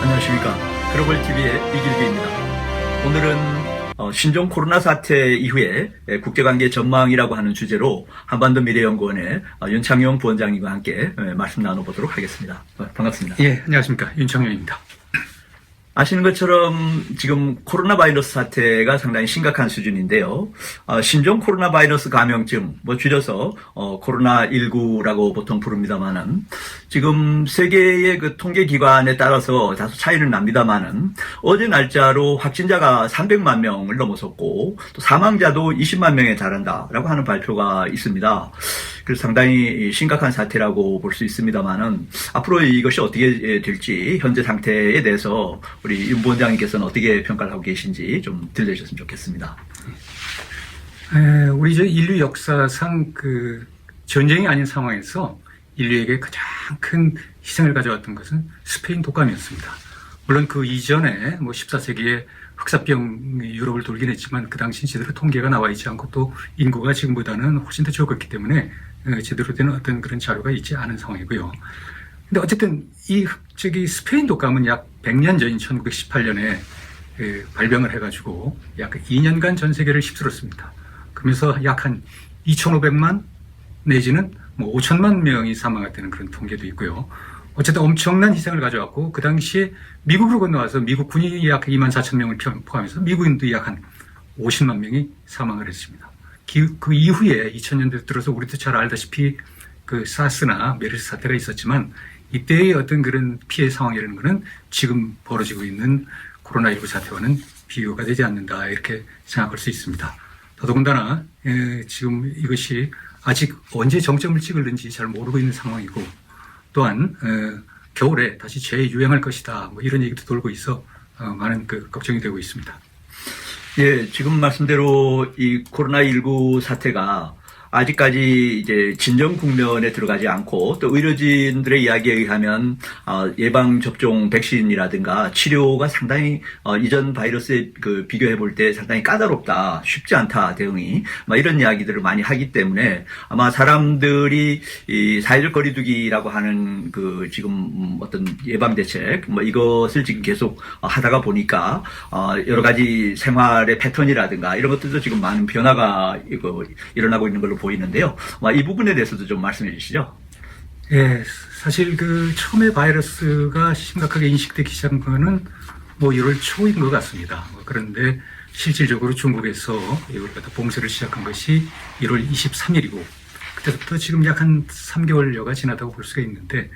안녕하십니까. 글로벌TV의 이길규입니다. 오늘은 신종 코로나 사태 이후에 국제관계 전망이라고 하는 주제로 한반도 미래연구원의 윤창용 부원장님과 함께 말씀 나눠보도록 하겠습니다. 반갑습니다. 예, 안녕하십니까. 윤창용입니다. 아시는 것처럼 지금 코로나 바이러스 사태가 상당히 심각한 수준인데요. 신종 코로나 바이러스 감염증, 줄여서 코로나19라고 보통 부릅니다만은 지금 세계의 그 통계 기관에 따라서 다소 차이는 납니다만은 어제 날짜로 확진자가 300만 명을 넘어섰고 또 사망자도 20만 명에 달한다라고 하는 발표가 있습니다. 그래서 상당히 심각한 사태라고 볼 수 있습니다만은 앞으로 이것이 어떻게 될지 현재 상태에 대해서 우리 윤 부원장님께서는 어떻게 평가를 하고 계신지 좀 들려주셨으면 좋겠습니다. 우리 인류 역사상 그 전쟁이 아닌 상황에서 인류에게 가장 큰 희생을 가져왔던 것은 스페인 독감이었습니다. 물론 그 이전에 14세기에 흑사병이 유럽을 돌긴 했지만 그 당시 제대로 통계가 나와 있지 않고 또 인구가 지금보다는 훨씬 더 적었기 때문에 제대로 된 어떤 그런 자료가 있지 않은 상황이고요. 근데 어쨌든 이 스페인 독감은 약 100년 전인 1918년에 발병을 해가지고 약 2년간 전 세계를 휩쓸었습니다. 그러면서 약 한 2,500만 내지는 5천만 명이 사망했다는 그런 통계도 있고요. 어쨌든 엄청난 희생을 가져왔고 그 당시에 미국으로 건너와서 미국 군인이 약 2만 4천 명을 포함해서 미국인도 약 한 50만 명이 사망을 했습니다. 그 이후에 2000년대 들어서 우리도 잘 알다시피 그 사스나 메르스 사태가 있었지만 이때의 어떤 그런 피해 상황이라는 것은 지금 벌어지고 있는 코로나19 사태와는 비교가 되지 않는다 이렇게 생각할 수 있습니다. 더더군다나 지금 이것이 아직 언제 정점을 찍을는지 잘 모르고 있는 상황이고 또한 겨울에 다시 재유행할 것이다 이런 얘기도 돌고 있어 많은 걱정이 되고 있습니다. 예, 지금 말씀대로 이 코로나19 사태가 아직까지 이제 진정 국면에 들어가지 않고 또 의료진들의 이야기에 의하면 예방 접종 백신이라든가 치료가 상당히 이전 바이러스에 비교해 볼 때 상당히 까다롭다, 쉽지 않다 대응이 이런 이야기들을 많이 하기 때문에 아마 사람들이 이 사회적 거리두기라고 하는 그 지금 어떤 예방 대책 이것을 지금 계속 하다가 보니까 여러 가지 생활의 패턴이라든가 이런 것들도 지금 많은 변화가 일어나고 있는 걸로 보이는데요. 이 부분에 대해서도 좀 말씀해 주시죠. 예, 사실 처음에 바이러스가 심각하게 인식되기 시작한 거는 1월 초인 것 같습니다. 그런데 실질적으로 중국에서 이걸 갖다 봉쇄를 시작한 것이 1월 23일이고 그때부터 지금 약 한 3개월여가 지나다고 볼 수가 있는데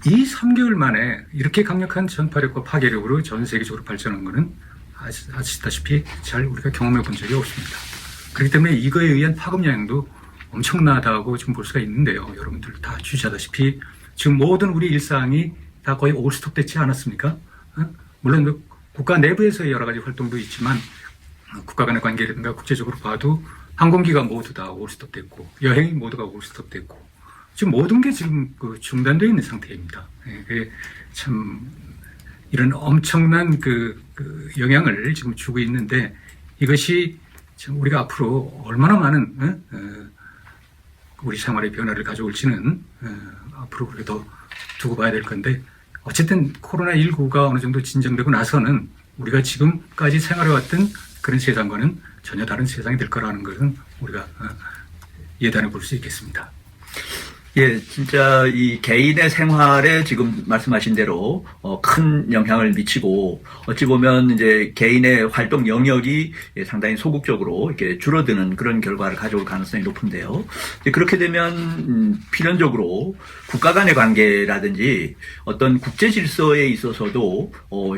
이 3개월 만에 이렇게 강력한 전파력과 파괴력으로 전 세계적으로 발전한 것은 아시다시피 잘 우리가 경험해 본 적이 없습니다. 그렇기 때문에 이거에 의한 파급 영향도 엄청나다고 지금 볼 수가 있는데요. 여러분들 다 주시하다시피 지금 모든 우리 일상이 다 거의 오버스톱 됐지 않았습니까? 물론 국가 내부에서의 여러 가지 활동도 있지만 국가 간의 관계라든가 국제적으로 봐도 항공기가 모두 다 오버스톱 됐고 여행이 모두가 오버스톱 됐고 지금 모든 게 지금 중단되어 있는 상태입니다. 참 이런 엄청난 영향을 지금 주고 있는데 이것이 지금 우리가 앞으로 얼마나 많은 우리 생활의 변화를 가져올지는 앞으로 우리가 더 두고 봐야 될 건데 어쨌든 코로나19가 어느 정도 진정되고 나서는 우리가 지금까지 생활해왔던 그런 세상과는 전혀 다른 세상이 될 거라는 것은 우리가 예단해 볼 수 있겠습니다. 예, 진짜 이 개인의 생활에 지금 말씀하신 대로 큰 영향을 미치고 어찌 보면 이제 개인의 활동 영역이 상당히 소극적으로 이렇게 줄어드는 그런 결과를 가져올 가능성이 높은데요. 그렇게 되면 필연적으로 국가 간의 관계라든지 어떤 국제 질서에 있어서도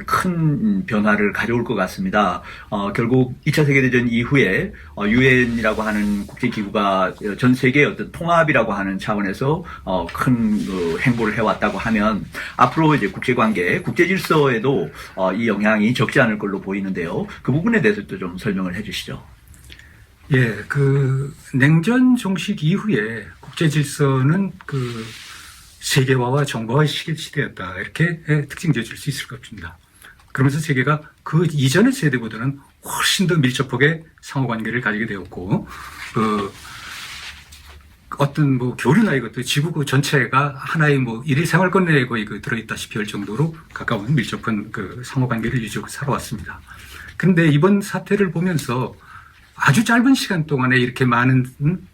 큰 변화를 가져올 것 같습니다. 결국 2차 세계대전 이후에 유엔이라고 하는 국제기구가 전 세계의 어떤 통합이라고 하는 차원에서 큰 행보를 해왔다고 하면 앞으로 이제 국제관계, 국제질서에도 이 영향이 적지 않을 걸로 보이는데요. 그 부분에 대해서도 좀 설명을 해주시죠. 예, 그 냉전 종식 이후에 국제 질서는 그 세계화와 정보화의 시대였다. 이렇게 특징 지어줄 수 있을 것 같습니다. 그러면서 세계가 그 이전의 세대보다는 훨씬 더 밀접하게 상호관계를 가지게 되었고, 어떤 뭐 교류나 이것도 지구 전체가 하나의 뭐 일일 생활권 내에 거의 그 들어있다시피 할 정도로 가까운 밀접한 그 상호관계를 유지하고 살아왔습니다. 그런데 이번 사태를 보면서 아주 짧은 시간 동안에 이렇게 많은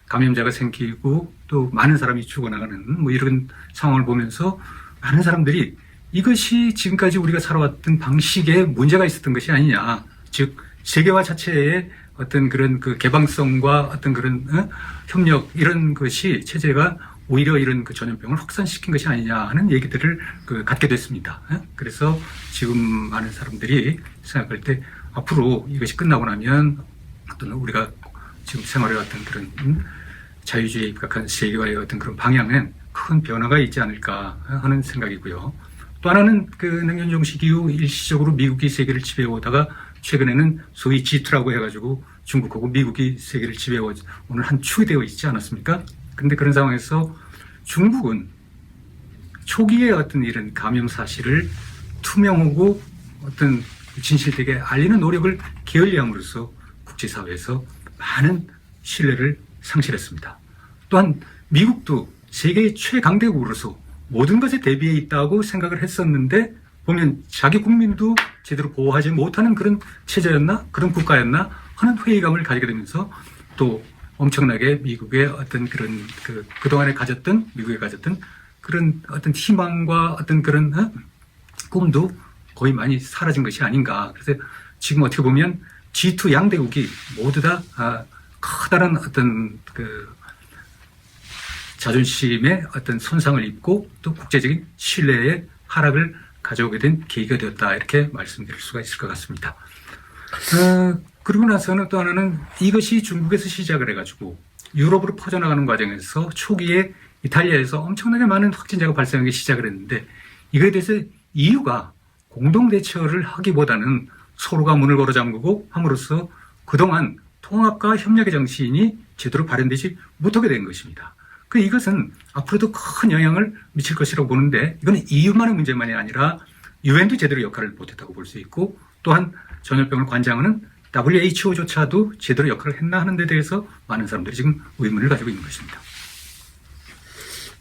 감염자가 생기고 또 많은 사람이 죽어나가는 뭐 이런 상황을 보면서 많은 사람들이 이것이 지금까지 우리가 살아왔던 방식에 문제가 있었던 것이 아니냐. 즉, 세계화 자체의 어떤 그런 그 개방성과 어떤 그런 협력 이런 것이 체제가 오히려 이런 그 전염병을 확산시킨 것이 아니냐 하는 얘기들을 갖게 됐습니다. 그래서 지금 많은 사람들이 생각할 때 앞으로 이것이 끝나고 나면 어떤 우리가 지금 생활해왔던 그런 자유주의에 입각한 세계화의 어떤 그런 방향엔 큰 변화가 있지 않을까 하는 생각이고요. 또 하나는 그 냉전 종식 이후 일시적으로 미국이 세계를 지배해오다가 최근에는 소위 G2라고 해가지고 중국하고 미국이 세계를 지배해오는 한 축이 되어 있지 않았습니까? 그런데 그런 상황에서 중국은 초기에 어떤 이런 감염 사실을 투명하고 어떤 진실되게 알리는 노력을 게을리함으로써 국제사회에서 많은 신뢰를 상실했습니다. 또한 미국도 세계의 최강대국으로서 모든 것에 대비해 있다고 생각을 했었는데 보면 자기 국민도 제대로 보호하지 못하는 그런 체제였나 그런 국가였나 하는 회의감을 가지게 되면서 또 엄청나게 미국의 어떤 그런 그동안에 가졌던 미국에 가졌던 그런 어떤 희망과 어떤 그런 꿈도 거의 많이 사라진 것이 아닌가. 그래서 지금 어떻게 보면 G2 양대국이 모두 다 커다란 어떤 그 자존심의 어떤 손상을 입고 또 국제적인 신뢰의 하락을 가져오게 된 계기가 되었다. 이렇게 말씀드릴 수가 있을 것 같습니다. 그리고 나서는 또 하나는 이것이 중국에서 시작을 해가지고 유럽으로 퍼져나가는 과정에서 초기에 이탈리아에서 엄청나게 많은 확진자가 발생하기 시작을 했는데 이거에 대해서 EU가 공동대처를 하기보다는 서로가 문을 걸어 잠그고 함으로써 그동안 통합과 협력의 정신이 제대로 발현되지 못하게 된 것입니다. 이것은 앞으로도 큰 영향을 미칠 것이라고 보는데 이건 EU만의 문제만이 아니라 유엔도 제대로 역할을 못했다고 볼 수 있고 또한 전염병을 관장하는 WHO조차도 제대로 역할을 했나 하는 데 대해서 많은 사람들이 지금 의문을 가지고 있는 것입니다.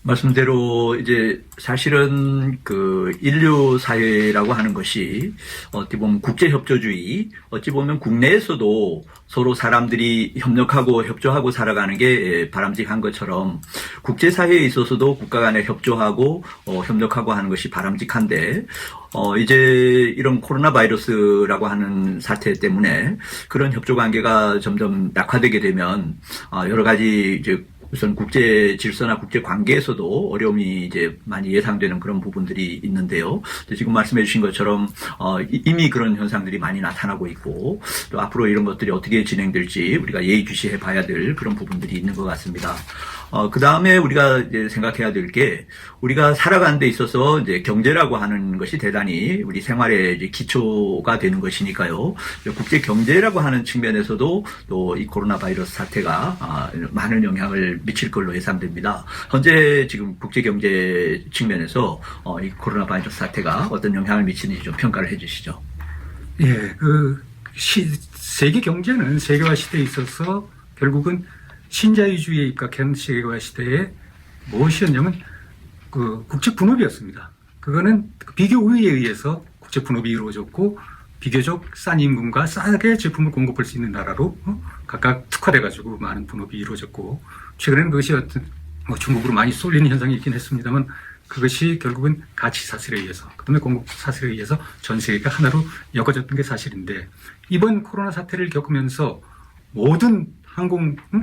말씀대로 이제 사실은 그 인류 사회라고 하는 것이 어찌 보면 국제협조주의, 어찌 보면 국내에서도 서로 사람들이 협력하고 협조하고 살아가는 게 바람직한 것처럼 국제사회에 있어서도 국가 간에 협조하고 협력하고 하는 것이 바람직한데 이제 이런 코로나 바이러스라고 하는 사태 때문에 그런 협조 관계가 점점 약화되게 되면 여러 가지 이제 우선 국제 질서나 국제 관계에서도 어려움이 이제 많이 예상되는 그런 부분들이 있는데요. 지금 말씀해 주신 것처럼 이미 그런 현상들이 많이 나타나고 있고 또 앞으로 이런 것들이 어떻게 진행될지 우리가 예의주시해 봐야 될 그런 부분들이 있는 것 같습니다. 그 다음에 우리가 이제 생각해야 될 게 우리가 살아가는 데 있어서 이제 경제라고 하는 것이 대단히 우리 생활의 이제 기초가 되는 것이니까요. 국제 경제라고 하는 측면에서도 또 이 코로나 바이러스 사태가 많은 영향을 미칠 걸로 예상됩니다. 현재 지금 국제 경제 측면에서 이 코로나 바이러스 사태가 어떤 영향을 미치는지 좀 평가를 해 주시죠. 예, 세계 경제는 세계화 시대에 있어서 결국은 신자유주의에 입각한 세계화 시대에 무엇이었냐면 국제 분업이었습니다. 그거는 비교 우위에 의해서 국제 분업이 이루어졌고 비교적 싼 임금과 싸게 제품을 공급할 수 있는 나라로 각각 특화돼가지고 많은 분업이 이루어졌고 최근에는 그것이 어떤 중국으로 많이 쏠리는 현상이 있긴 했습니다만 그것이 결국은 가치 사슬에 의해서 그다음에 공급 사슬에 의해서 전 세계가 하나로 엮어졌던 게 사실인데 이번 코로나 사태를 겪으면서 모든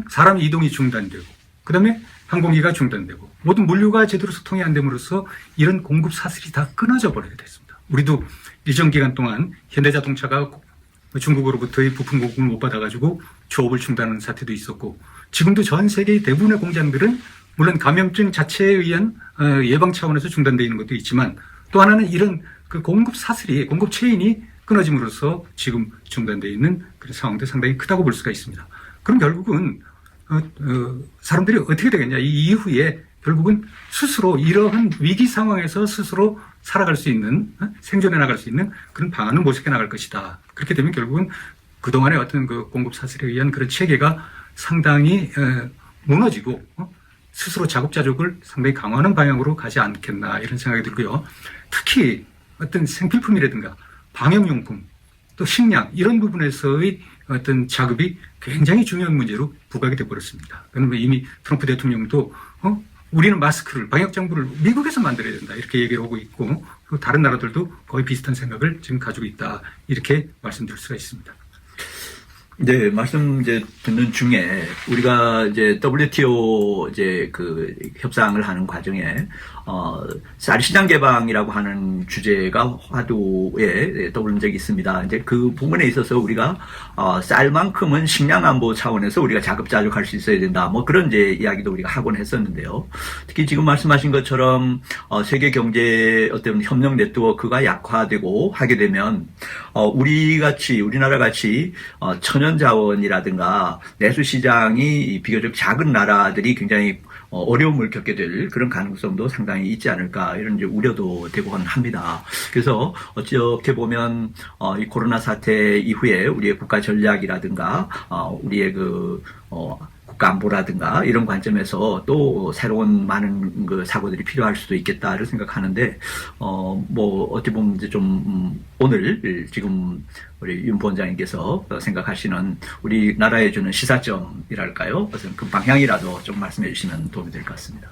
사람 이동이 중단되고 그다음에 항공기가 중단되고 모든 물류가 제대로 소통이 안 됨으로써 이런 공급 사슬이 다 끊어져 버리게 됐습니다. 우리도 일정 기간 동안 현대자동차가 중국으로부터의 부품 공급을 못 받아가지고 조업을 중단하는 사태도 있었고 지금도 전 세계의 대부분의 공장들은 물론 감염증 자체에 의한 예방 차원에서 중단되어 있는 것도 있지만 또 하나는 이런 그 공급 사슬이 공급 체인이 끊어짐으로써 지금 중단되어 있는 그런 상황도 상당히 크다고 볼 수가 있습니다. 그럼 결국은 사람들이 어떻게 되겠냐? 이 이후에 결국은 스스로 이러한 위기 상황에서 스스로 살아갈 수 있는, 생존해 나갈 수 있는 그런 방안을 모색해 나갈 것이다. 그렇게 되면 결국은 그동안의 어떤 그 공급 사슬에 의한 그런 체계가 상당히 무너지고 스스로 자급자족을 상당히 강화하는 방향으로 가지 않겠나 이런 생각이 들고요. 특히 어떤 생필품이라든가 방역용품 또 식량 이런 부분에서의 어떤 자급이 굉장히 중요한 문제로 부각이 되어버렸습니다. 그러면 이미 트럼프 대통령도 우리는 마스크를 방역장구를 미국에서 만들어야 된다 이렇게 얘기를 하고 있고 다른 나라들도 거의 비슷한 생각을 지금 가지고 있다 이렇게 말씀드릴 수가 있습니다. 네, 말씀 이제 듣는 중에 우리가 이제 WTO 이제 그 협상을 하는 과정에 쌀 시장 개방이라고 하는 주제가 화두에 떠오른 적이 있습니다. 이제 그 부분에 있어서 우리가 쌀만큼은 식량 안보 차원에서 우리가 자급자족할 수 있어야 된다. 뭐 그런 이제 이야기도 우리가 하곤 했었는데요. 특히 지금 말씀하신 것처럼 세계 경제 어떤 협력 네트워크가 약화되고 하게 되면 우리나라 같이 천연 자원이라든가 내수 시장이 비교적 작은 나라들이 굉장히 어려움을 겪게 될 그런 가능성도 상당히 있지 않을까 이런 이제 우려도 되곤 합니다. 그래서 어떻게 보면 이 코로나 사태 이후에 우리의 국가 전략이라든가 우리의 국가 안보라든가 이런 관점에서 또 새로운 많은 그 사고들이 필요할 수도 있겠다를 생각하는데 뭐 어찌 보면 이제 좀 오늘 지금 우리 윤 부원장님께서 생각하시는 우리나라에 주는 시사점이랄까요? 어떤 그 방향이라도 좀 말씀해 주시면 도움이 될 것 같습니다.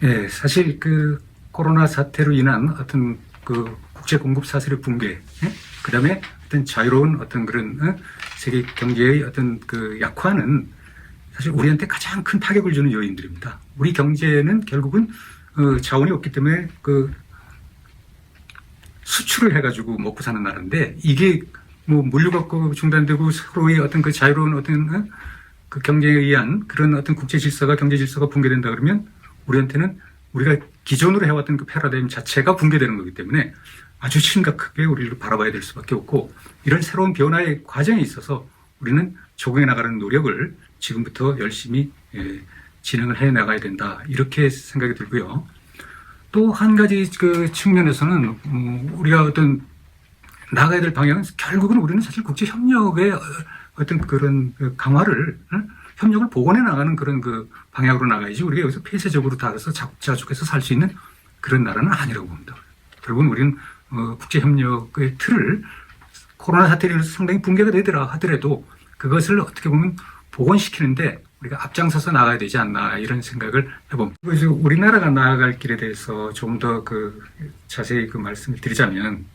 네, 사실 그 코로나 사태로 인한 어떤 그 국제 공급 사슬의 붕괴, 그 다음에 어떤 자유로운 어떤 그런 세계 경제의 어떤 그 약화는 사실 우리한테 가장 큰 타격을 주는 요인들입니다. 우리 경제는 결국은 자원이 없기 때문에 그 수출을 해가지고 먹고 사는 나라인데 이게 뭐 물류가 중단되고 서로의 어떤 그 자유로운 어떤 그 경제에 의한 그런 어떤 국제 질서가 경제 질서가 붕괴된다 그러면 우리한테는 우리가 기존으로 해왔던 그 패러다임 자체가 붕괴되는 거기 때문에 아주 심각하게 우리를 바라봐야 될 수밖에 없고 이런 새로운 변화의 과정에 있어서 우리는 적응해 나가는 노력을 지금부터 열심히 진행을 해 나가야 된다 이렇게 생각이 들고요. 또 한 가지 그 측면에서는 우리가 어떤 나가야 될 방향은 결국은 우리는 사실 국제 협력의 어떤 그런 강화를 협력을 복원해 나가는 그런 그 방향으로 나가야지 우리가 여기서 폐쇄적으로 닫아서 자급자족해서 살 수 있는 그런 나라는 아니라고 봅니다. 결국은 우리는 국제 협력의 틀을 코로나 사태로 인해서 상당히 붕괴가 되더라 하더라도 그것을 어떻게 보면 복원시키는데 우리가 앞장서서 나가야 되지 않나 이런 생각을 해봅니다. 그래서 우리나라가 나아갈 길에 대해서 좀 더 그 자세히 그 말씀을 드리자면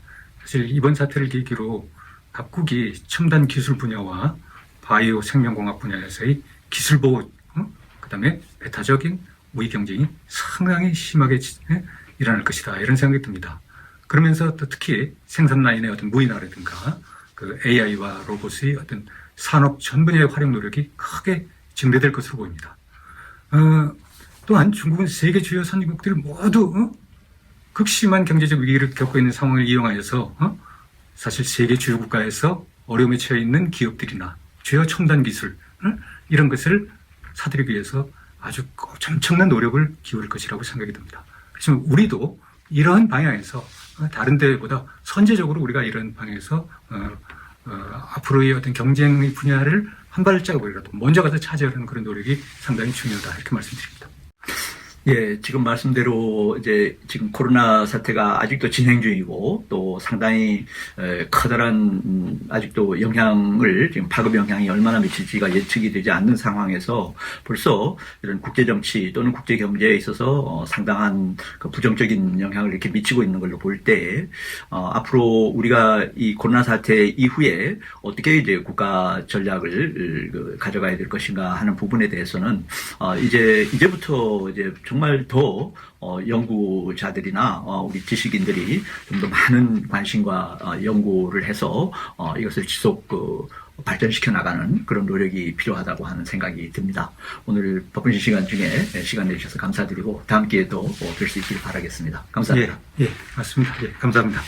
사실 이번 사태를 계기로 각국이 첨단 기술 분야와 바이오 생명공학 분야에서의 기술 보호, 그다음에 배타적인 우위 경쟁이 상당히 심하게 일어날 것이다 이런 생각이 듭니다. 그러면서 또 특히 생산 라인의 어떤 무인화라든가 그 AI와 로봇의 어떤 산업 전 분야의 활용 노력이 크게 증대될 것으로 보입니다. 또한 중국은 세계 주요 선진국들이 모두 극심한 경제적 위기를 겪고 있는 상황을 이용하여서 사실 세계 주요 국가에서 어려움에 처해 있는 기업들이나 주요 첨단 기술 이런 것을 사들이기 위해서 아주 엄청난 노력을 기울일 것이라고 생각이 듭니다. 그래서 우리도 이러한 방향에서 다른 데보다 선제적으로 우리가 이런 방향에서 앞으로의 어떤 경쟁의 분야를 한 발자국이라도 먼저 가서 차지하려는 그런 노력이 상당히 중요하다 이렇게 말씀드립니다. 예, 지금 말씀대로 이제 지금 코로나 사태가 아직도 진행 중이고 또 상당히 커다란 아직도 영향을 지금 파급 영향이 얼마나 미칠지가 예측이 되지 않는 상황에서 벌써 이런 국제 정치 또는 국제 경제에 있어서 상당한 그 부정적인 영향을 이렇게 미치고 있는 걸로 볼 때 앞으로 우리가 이 코로나 사태 이후에 어떻게 이제 국가 전략을 가져가야 될 것인가 하는 부분에 대해서는 이제부터 이제 정말 더 연구자들이나 우리 지식인들이 좀 더 많은 관심과 연구를 해서 이것을 지속 발전시켜 나가는 그런 노력이 필요하다고 하는 생각이 듭니다. 오늘 바쁜 시간 중에 시간 내주셔서 감사드리고 다음 기회에 또 뵐 수 있기를 바라겠습니다. 감사합니다. 예, 맞습니다. 예, 감사합니다.